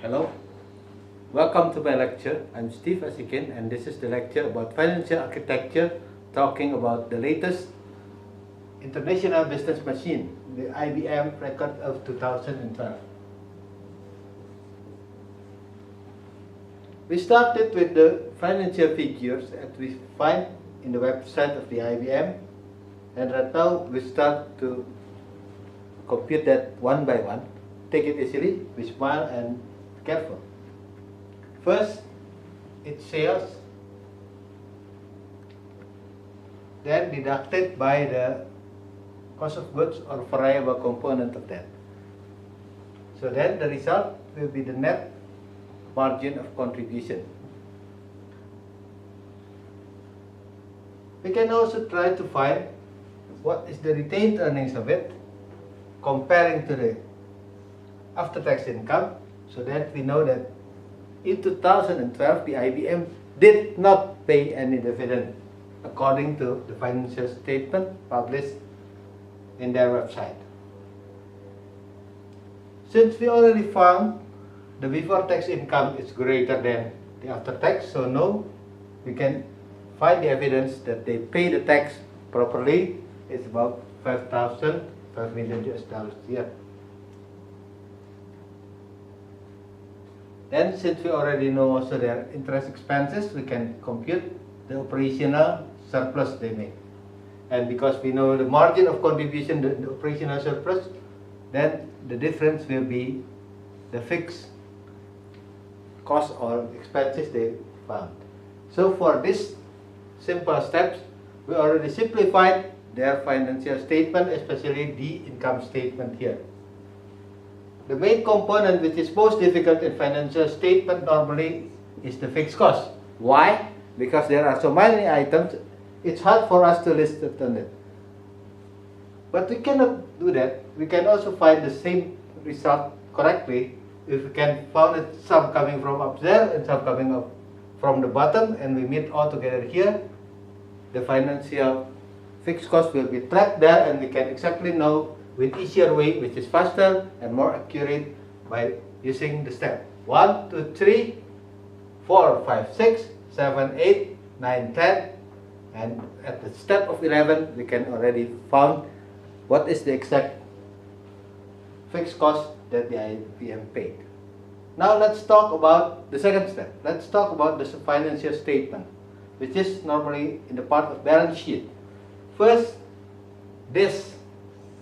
Hello, welcome to my lecture. I'm Steve Asikin and this is the lecture about financial architecture, talking about the latest international business machine, the IBM record of 2012. We started with the financial figures that we find in the website of the IBM, and right now we start to compute that one by one. Take it easily, be smart and careful. First, it's sales, then deducted by the cost of goods or variable component of that. So then the result will be the net margin of contribution. We can also try to find what is the retained earnings of it, comparing to the after-tax income, so that we know that in 2012 the IBM did not pay any dividend according to the financial statement published in their website. Since we already found the before-tax income is greater than the after-tax, so no, we can find the evidence that they pay the tax properly. It's about $5 million a year. Then, since we already know also their interest expenses, we can compute the operational surplus they make. And because we know the margin of contribution, the operational surplus, then the difference will be the fixed cost or expenses they found. So for this simple steps, we already simplified their financial statement, especially the income statement here. The main component which is most difficult in financial statement normally is the fixed cost. Why? Because there are so many items, it's hard for us to list it on it. But we cannot do that. We can also find the same result correctly if we can find it, some coming from up there and some coming up from the bottom, and we meet all together here. The financial fixed cost will be tracked there, and we can exactly know with easier way, which is faster and more accurate, by using the step 1, 2, 3, 4, 5, 6, 7, 8, 9, 10, and at the step of 11 we can already found what is the exact fixed cost that the IBM paid. Now let's talk about the second step. Let's talk about the financial statement, which is normally in the part of balance sheet. First, this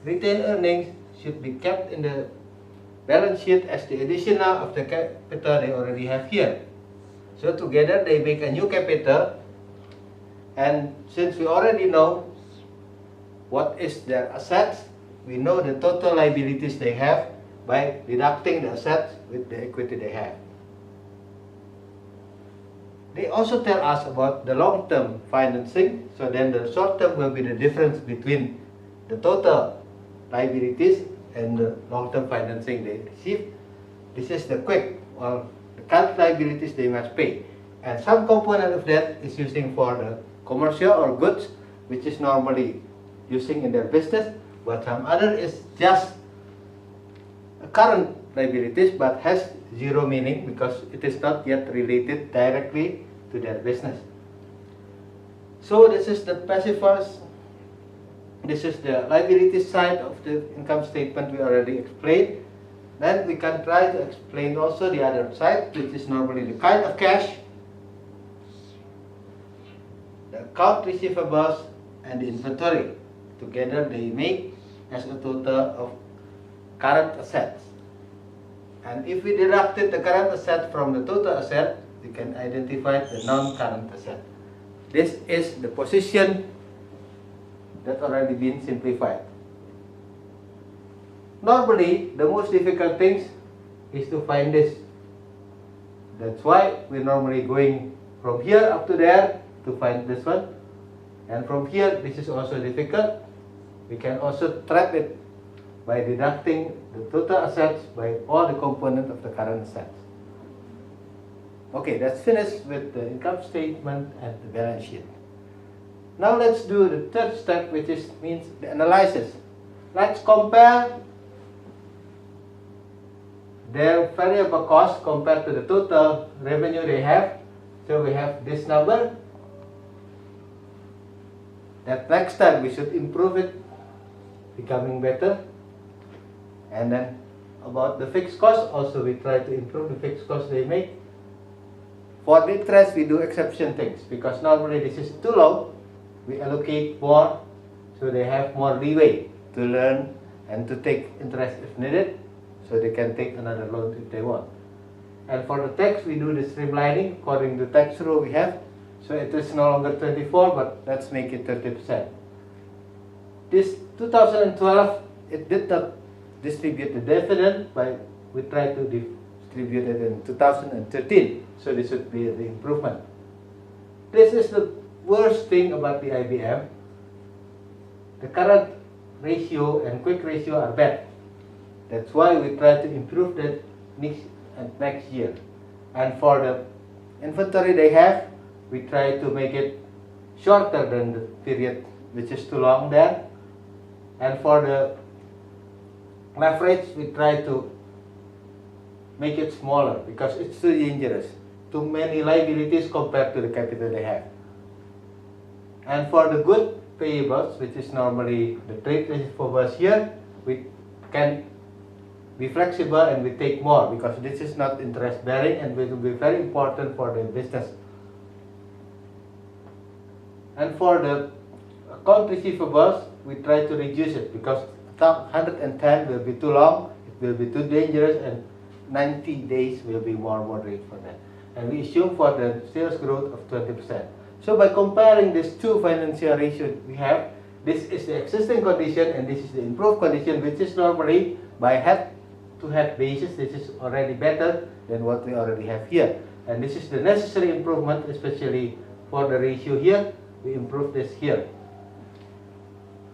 retained earnings should be kept in the balance sheet as the additional of the capital they already have here. So together they make a new capital, and since we already know what is their assets, we know the total liabilities they have by deducting the assets with the equity they have. They also tell us about the long-term financing, so then the short-term will be the difference between the total liabilities and the long-term financing they receive. This is the quick or the current liabilities they must pay. And some component of that is using for the commercial or goods, which is normally using in their business, but some other is just current liabilities but has zero meaning because it is not yet related directly to their business. So this is the passive. This is the liability side of the income statement we already explained. Then we can try to explain also the other side, which is normally the kind of cash, the account receivables, and the inventory. Together they make as a total of current assets. And if we deducted the current asset from the total asset, we can identify the non-current asset. This is the position that already been simplified. Normally, the most difficult things is to find this. That's why we're normally going from here up to there to find this one. And from here, this is also difficult. We can also trap it by deducting the total assets by all the components of the current assets. Okay, that's finished with the income statement and the balance sheet. Now let's do the third step, which means the analysis. Let's compare their variable cost compared to the total revenue they have. So we have this number. That next time we should improve it, becoming better. And then about the fixed cost, also we try to improve the fixed cost they make. For the interest, we do exception things because normally this is too low. We allocate more, so they have more leeway to learn and to take interest if needed, so they can take another loan if they want. And for the tax, we do the streamlining according to the tax rule we have. So it is no longer 24, but let's make it 30%. This 2012, it did not distribute the dividend, but we tried to distribute it in 2013. So this would be the improvement. This is the worst thing about the IBM. The current ratio and quick ratio are bad. That's why we try to improve that next year. And for the inventory they have, we try to make it shorter than the period which is too long there. And for the leverage, we try to make it smaller because it's too dangerous. Too many liabilities compared to the capital they have. And for the good payables, which is normally the trade receivables here, we can be flexible and we take more because this is not interest bearing and it will be very important for the business. And for the account receivables, we try to reduce it because 110 will be too long, it will be too dangerous, and 90 days will be more moderate for that. And we assume for the sales growth of 20%. So by comparing these two financial ratios we have, this is the existing condition and this is the improved condition, which is normally by head-to-head basis, this is already better than what we already have here. And this is the necessary improvement, especially for the ratio here. We improve this here.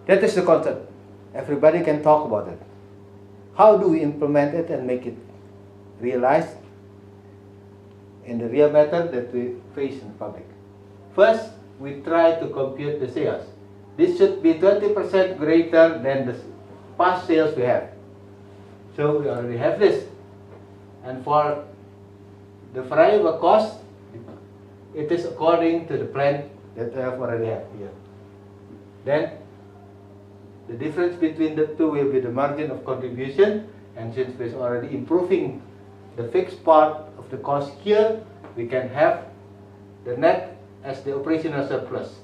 That is the concept. Everybody can talk about it. How do we implement it and make it realized in the real matter that we face in the public? First, we try to compute the sales. This should be 20% greater than the past sales we have. So we already have this. And for the variable cost, it is according to the plan that we have already have here. Then the difference between the two will be the margin of contribution, and since we're already improving the fixed part of the cost here, we can have the net as the operational surplus.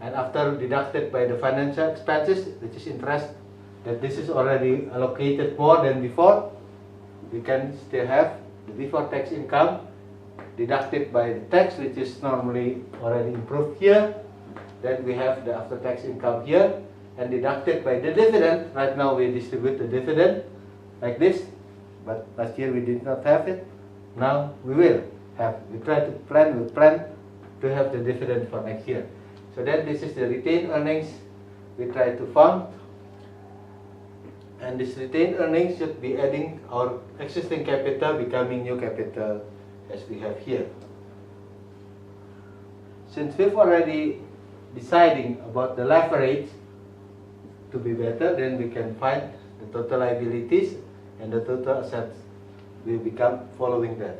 And after deducted by the financial expenses, which is interest, that this is already allocated more than before, we can still have the before tax income deducted by the tax, which is normally already improved here. Then we have the after tax income here, and deducted by the dividend. Right now we distribute the dividend like this, but last year we did not have it. Now we will have. We plan to have the dividend for next year. So then this is the retained earnings we try to fund, and this retained earnings should be adding our existing capital, becoming new capital as we have here. Since we've already deciding about the leverage to be better, then we can find the total liabilities and the total assets will become following that.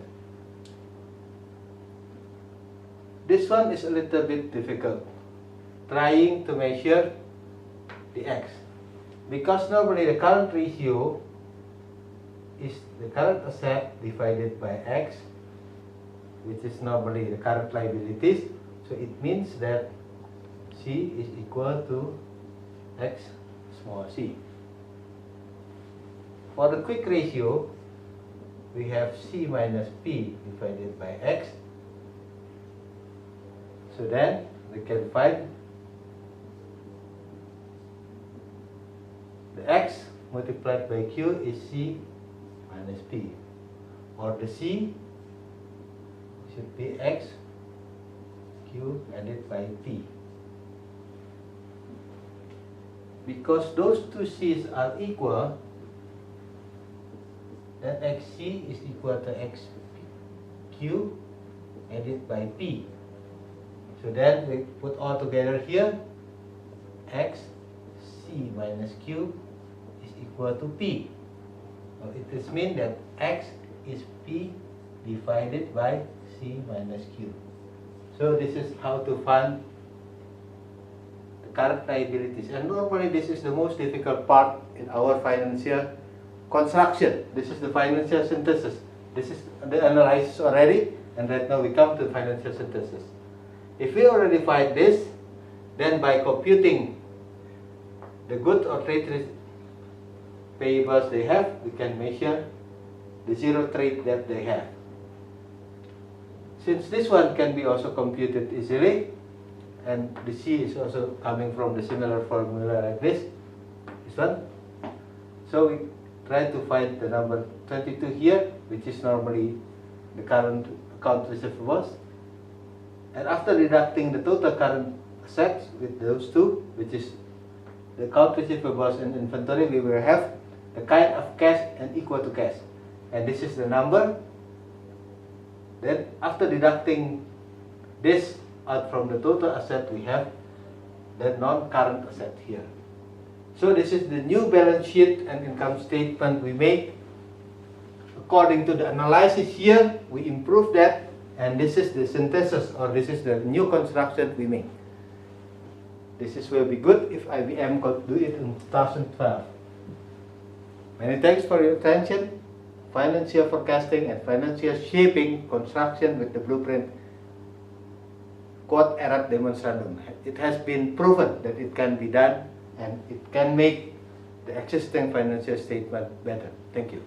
This one is a little bit difficult, trying to measure the X, because normally the current ratio is the current asset divided by X, which is normally the current liabilities. So it means that C is equal to X small c. For the quick ratio, we have C minus P divided by X. So then we can find the X multiplied by Q is C minus P, or the C should be X Q added by P. Because those two C's are equal, then XC is equal to XQ added by P. So then we put all together here, XC minus Q is equal to P. It is mean that X is P divided by C minus Q. So this is how to find the current liabilities. And normally this is the most difficult part in our financial construction. This is the financial synthesis. This is the analysis already, and right now we come to financial synthesis. If we already find this, then by computing the good or trade payables they have, we can measure the zero trade debt they have. Since this one can be also computed easily, and the C is also coming from the similar formula like this one. So we try to find the number 22 here, which is normally the current account receivables. And after deducting the total current assets with those two, which is the account receivables and inventory, we will have the kind of cash and equal to cash. And this is the number. Then after deducting this out from the total asset, we have the non-current asset here. So this is the new balance sheet and income statement we make. According to the analysis here, we improve that, and this is the synthesis, or this is the new construction we make. This is will be good if IBM could do it in 2012. Many thanks for your attention. Financial forecasting and financial shaping construction with the blueprint quod erat demonstrandum. It has been proven that it can be done, and it can make the existing financial statement better. Thank you.